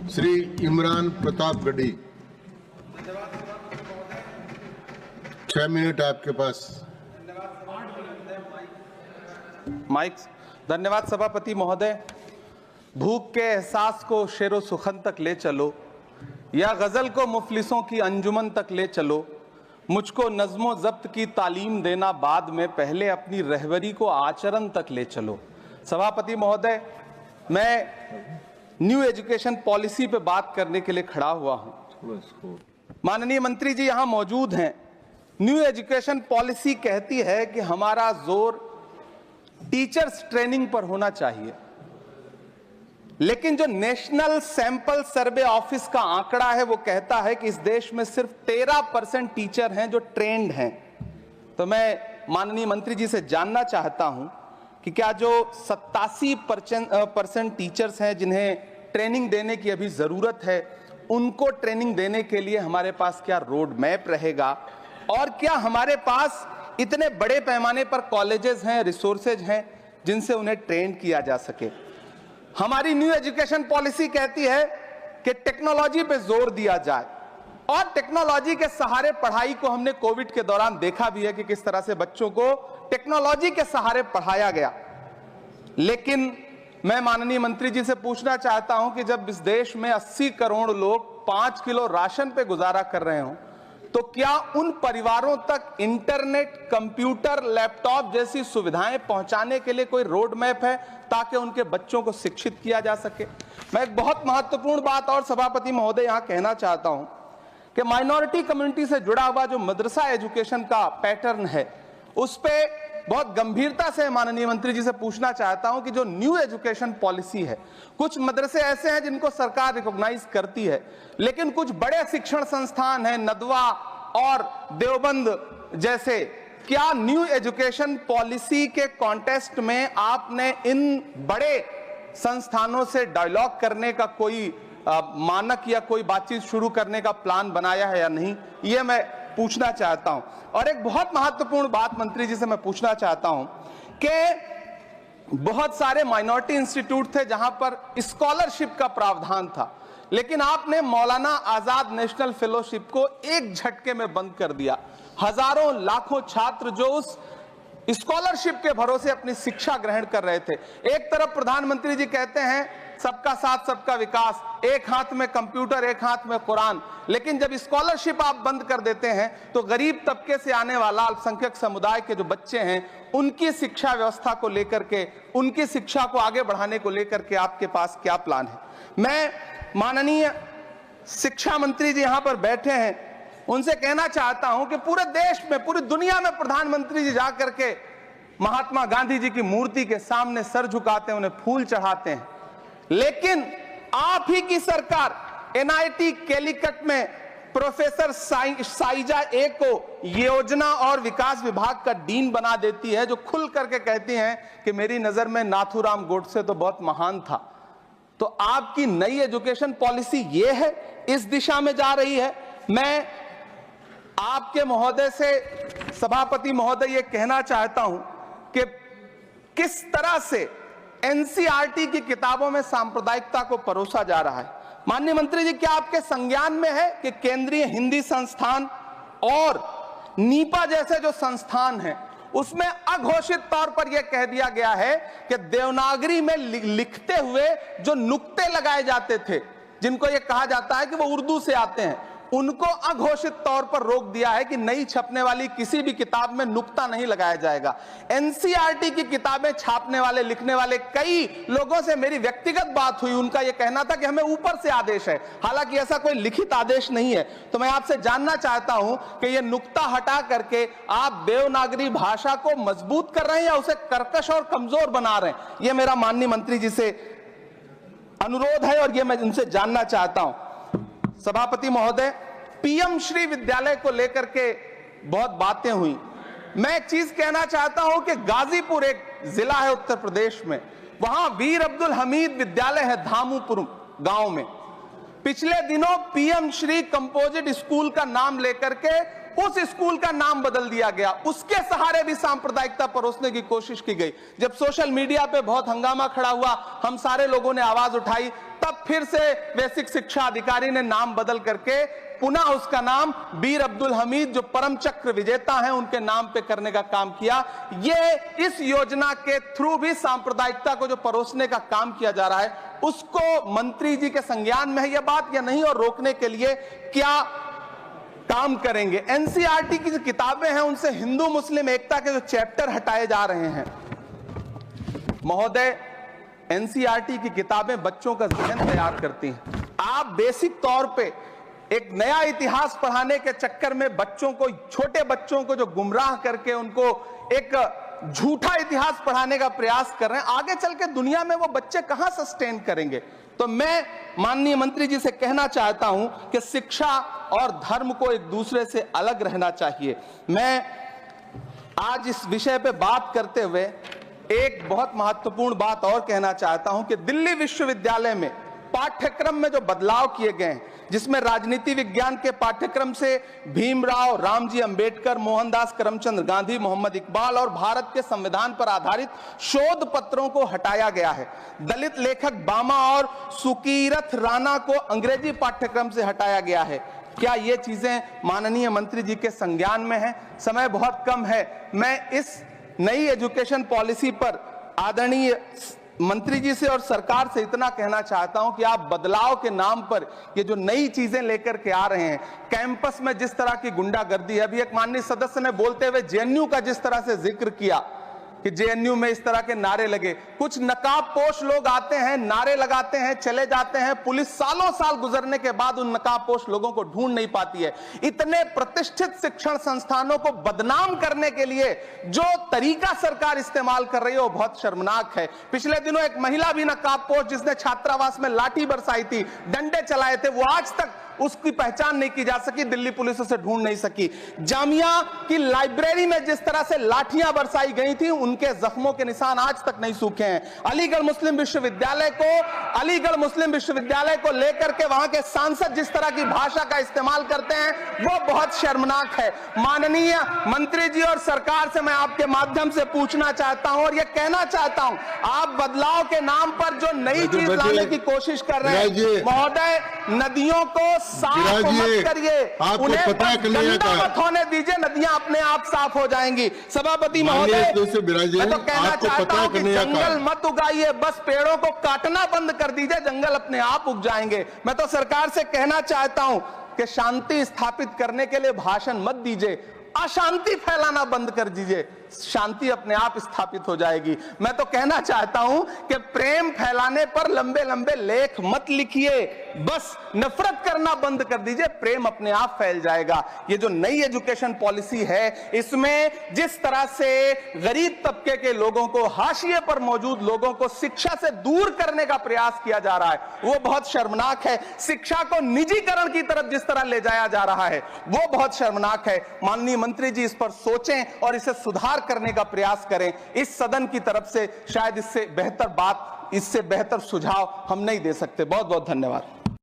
Shri Imran Pratapgarhi, 6 minute आपके पास। Mic. धन्यवाद सभापति महोदय। भूख के एहसास को शेरो सुखन तक ले चलो, या गजल को मुफलिसों की अंजुमन तक ले चलो। मुझको नज़्मो ज़ब्त की तालीम देना बाद में, पहले अपनी रहबरी को आचरण तक ले चलो। सभापति महोदय, मैं न्यू एजुकेशन पॉलिसी पे बात करने के लिए खड़ा हुआ हूं। माननीय मंत्री जी यहां मौजूद हैं। न्यू एजुकेशन पॉलिसी कहती है कि हमारा जोर टीचर्स ट्रेनिंग पर होना चाहिए, लेकिन जो नेशनल सैंपल सर्वे ऑफिस का आंकड़ा है वो कहता है कि इस देश में सिर्फ 13% टीचर हैं जो ट्रेंड हैं। तो मैं माननीय मंत्री जी से जानना चाहता हूं कि क्या जो 87% टीचर्स हैं जिन्हें ट्रेनिंग देने की अभी जरूरत है, उनको ट्रेनिंग देने के लिए हमारे पास क्या रोड मैप रहेगा, और क्या हमारे पास इतने बड़े पैमाने पर कॉलेजेस हैं, रिसोर्सेज हैं जिनसे उन्हें ट्रेन किया जा सके। हमारी न्यू एजुकेशन पॉलिसी कहती है कि टेक्नोलॉजी पे जोर दिया जाए, और टेक्नोलॉजी के सहारे पढ़ाई को हमने कोविड के दौरान देखा भी है कि किस तरह से बच्चों को टेक्नोलॉजी के सहारे पढ़ाया गया। लेकिन मैं माननीय मंत्री जी से पूछना चाहता हूं कि जब इस देश में 80 करोड़ लोग 5 किलो राशन पे गुजारा कर रहे हों, तो क्या उन परिवारों तक इंटरनेट, कंप्यूटर, लैपटॉप जैसी सुविधाएं पहुंचाने के लिए कोई रोड मैप है ताकि उनके बच्चों को शिक्षित किया जा सके? मैं एक बहुत महत्वपूर्ण बात और सभापति महोदय यहां कहना चाहता हूं कि माइनॉरिटी कम्युनिटी से जुड़ा हुआ जो मदरसा एजुकेशन का पैटर्न है, उस पे बहुत गंभीरता से माननीय मंत्री जी से पूछना चाहता हूं कि जो न्यू एजुकेशन पॉलिसी है, कुछ मदरसे ऐसे हैं जिनको सरकार रिकॉग्नाइज करती है, लेकिन कुछ बड़े शिक्षण संस्थान हैं, नदवा और देवबंद जैसे, क्या न्यू एजुकेशन पॉलिसी के कॉन्टेस्ट में आपने इन बड़े संस्थानों से डायलॉग करने का कोई मानक या कोई बातचीत शुरू करने का प्लान बनाया है या नहीं, ये मैं पूछना चाहता हूं। और एक बहुत महत्वपूर्ण बात मंत्री जी से मैं पूछना चाहता हूं कि बहुत सारे माइनॉरिटी इंस्टीट्यूट थे जहां पर स्कॉलरशिप का प्रावधान था, लेकिन आपने मौलाना आजाद नेशनल फेलोशिप को एक झटके में बंद कर दिया। हजारों लाखों छात्र जो उस स्कॉलरशिप के भरोसे अपनी शिक्षा ग्रहण कर रहे थे। एक तरफ प्रधानमंत्री जी कहते हैं सबका साथ सबका विकास, एक हाथ में कंप्यूटर एक हाथ में कुरान, लेकिन जब स्कॉलरशिप आप बंद कर देते हैं तो गरीब तबके से आने वाला अल्पसंख्यक समुदाय के जो बच्चे हैं, उनकी शिक्षा व्यवस्था को लेकर के, उनकी शिक्षा को आगे बढ़ाने को लेकर के आपके पास क्या प्लान है? मैं माननीय शिक्षा मंत्री जी यहां पर बैठे हैं, उनसे कहना चाहता हूं कि पूरे देश में, पूरी दुनिया में प्रधानमंत्री जी जाकर के महात्मा गांधी जी की मूर्ति के सामने सर झुकाते हैं, उन्हें फूल चढ़ाते हैं, लेकिन आप ही की सरकार NIT कैलिकट में प्रोफेसर साइजा ए को योजना और विकास विभाग का डीन बना देती है, जो खुल करके कहती हैं कि मेरी नजर में नाथूराम गोडसे तो बहुत महान था। तो आपकी नई एजुकेशन पॉलिसी ये है, इस दिशा में जा रही है। मैं आपके महोदय से, सभापति महोदय, ये कहना चाहता हूं कि किस तरह से NCERT की किताबों में सांप्रदायिकता को परोसा जा रहा है। माननीय मंत्री जी, क्या आपके संज्ञान में है कि केंद्रीय हिंदी संस्थान और नीपा जैसे जो संस्थान हैं, उसमें अघोषित तौर पर यह कह दिया गया है कि देवनागरी में लिखते हुए जो नुक्ते लगाए जाते थे, जिनको यह कहा जाता है कि वो उर्दू से आते हैं, उनको अघोषित तौर पर रोक दिया है कि नई छपने वाली किसी भी किताब में नुक्ता नहीं लगाया जाएगा। NCERT की किताबें छापने वाले, लिखने वाले कई लोगों से मेरी व्यक्तिगत बात हुई, उनका यह कहना था कि हमें ऊपर से आदेश है, हालांकि ऐसा कोई लिखित आदेश नहीं है। तो मैं आपसे जानना चाहता हूं कि यह नुक्ता हटा करके आप देवनागरी भाषा को मजबूत कर रहे हैं या उसे कर्कश और कमजोर बना रहे हैं? यह मेरा माननीय मंत्री जी से अनुरोध है और यह मैं उनसे जानना चाहता हूं। सभापति महोदय, PM श्री विद्यालय को लेकर के बहुत बातें हुई। मैं एक चीज कहना चाहता हूं कि गाजीपुर एक जिला है उत्तर प्रदेश में, वहां वीर अब्दुल हमीद विद्यालय है धामूपुर गांव में। पिछले दिनों PM श्री कंपोजिट स्कूल का नाम लेकर के उस स्कूल का नाम बदल दिया गया, उसके सहारे भी सांप्रदायिकता परोसने की कोशिश की गई। जब सोशल मीडिया पे बहुत हंगामा खड़ा हुआ, हम सारे लोगों ने आवाज उठाई, तब फिर से बेसिक शिक्षा अधिकारी ने नाम बदल करके पुनः उसका नाम बीर अब्दुल हमीद, जो परम चक्र विजेता हैं, उनके नाम पे करने का काम किया। ये इस योजना के थ्रू भी सांप्रदायिकता को जो परोसने का काम किया जा रहा है, उसको मंत्री जी के संज्ञान में है यह बात या नहीं, और रोकने के लिए क्या काम करेंगे। एनसीईआरटी की जो किताबें हैं उनसे हिंदू मुस्लिम एकता के जो चैप्टर हटाए जा रहे हैं, महोदय, एनसीईआरटी की किताबें बच्चों का ज़हन तैयार करती हैं। आप बेसिक तौर पे एक नया इतिहास पढ़ाने के चक्कर में बच्चों को, छोटे बच्चों को जो गुमराह करके उनको एक झूठा इतिहास पढ़ाने का प्रयास कर रहे हैं, आगे चल के दुनिया में वो बच्चे कहां सस्टेन करेंगे। तो मैं माननीय मंत्री जी से कहना चाहता हूं कि शिक्षा और धर्म को एक दूसरे से अलग रहना चाहिए। मैं आज इस विषय पे बात करते हुए एक बहुत महत्वपूर्ण बात और कहना चाहता हूं कि दिल्ली विश्वविद्यालय में पाठ्यक्रम में जो बदलाव किए गए हैं, जिसमें राजनीति विज्ञान के पाठ्यक्रम से भीमराव रामजी अंबेडकर, मोहनदास करमचंद गांधी, मोहम्मद इकबाल और भारत के संविधान पर आधारित शोध पत्रों को हटाया गया है। दलित लेखक बामा और सुकीरथ राणा को अंग्रेजी पाठ्यक्रम से हटाया गया है। क्या ये चीजें माननीय मंत्री जी के संज्ञान में है? समय बहुत कम है। मैं इस नई एजुकेशन पॉलिसी पर आदरणीय मंत्री जी से और सरकार से इतना कहना चाहता हूं कि आप बदलाव के नाम पर ये जो नई चीजें लेकर के आ रहे हैं, कैंपस में जिस तरह की गुंडागर्दी है, अभी एक माननीय सदस्य ने बोलते हुए जेएनयू का जिस तरह से जिक्र किया कि जेएनयू में इस तरह के नारे लगे, कुछ नकाबपोश लोग आते हैं, नारे लगाते हैं, चले जाते हैं, पुलिस सालों साल गुजरने के बाद उन नकाबपोश लोगों को ढूंढ नहीं पाती है। इतने प्रतिष्ठित शिक्षण संस्थानों को बदनाम करने के लिए जो तरीका सरकार इस्तेमाल कर रही है वो बहुत शर्मनाक है। पिछले दिनों एक महिला भी नकाबपोश, जिसने छात्रावास में लाठी बरसाई थी, डंडे चलाए थे, वो आज तक उसकी पहचान नहीं की जा सकी, दिल्ली पुलिस उसे ढूंढ नहीं सकी। जामिया की लाइब्रेरी में जिस तरह से लाठियां बरसाई गई थी, उनके जख्मों के निशान आज तक नहीं सूखे हैं। अलीगढ़ मुस्लिम विश्वविद्यालय को लेकर के वहां के सांसद जिस तरह की भाषा का इस्तेमाल करते हैं, वो बहुत शर्मनाक है। माननीय मंत्री जी और सरकार से मैं आपके माध्यम से पूछना चाहता हूं और यह कहना चाहता हूं, आप बदलाव के नाम पर जो नई चीज लाने की कोशिश कर रहे हैं, महोदय, नदियों को साफ मत करिए, उन्हें गंदा मत होने दीजिए, नदियां अपने आप साफ हो जाएंगी। सभापति महोदय, मैं तो कहना चाहता हूं कि जंगल मत उगाइए, बस पेड़ों को काटना बंद कर दीजिए, जंगल अपने आप उग जाएंगे। मैं तो सरकार से कहना चाहता हूं कि शांति स्थापित करने के लिए भाषण मत दीजिए, अशांति फैलाना बंद कर दीजिए, शांति अपने आप स्थापित हो जाएगी। मैं तो कहना चाहता हूं कि प्रेम फैलाने पर लंबे लंबे लेख मत लिखिए, बस नफरत करना बंद कर दीजिए, प्रेम अपने आप फैल जाएगा। ये जो नई एजुकेशन पॉलिसी है, इसमें जिस तरह से गरीब तबके के लोगों को, हाशिए पर मौजूद लोगों को शिक्षा से दूर करने का प्रयास किया जा रहा है, वो बहुत शर्मनाक है। शिक्षा को निजीकरण की तरफ जिस तरह ले जाया जा रहा है, वो बहुत शर्मनाक है। माननीय मंत्री जी इस पर सोचें और इसे सुधार करने का प्रयास करें। इस सदन की तरफ से शायद इससे बेहतर बात, इससे बेहतर सुझाव हम नहीं दे सकते। बहुत बहुत धन्यवाद।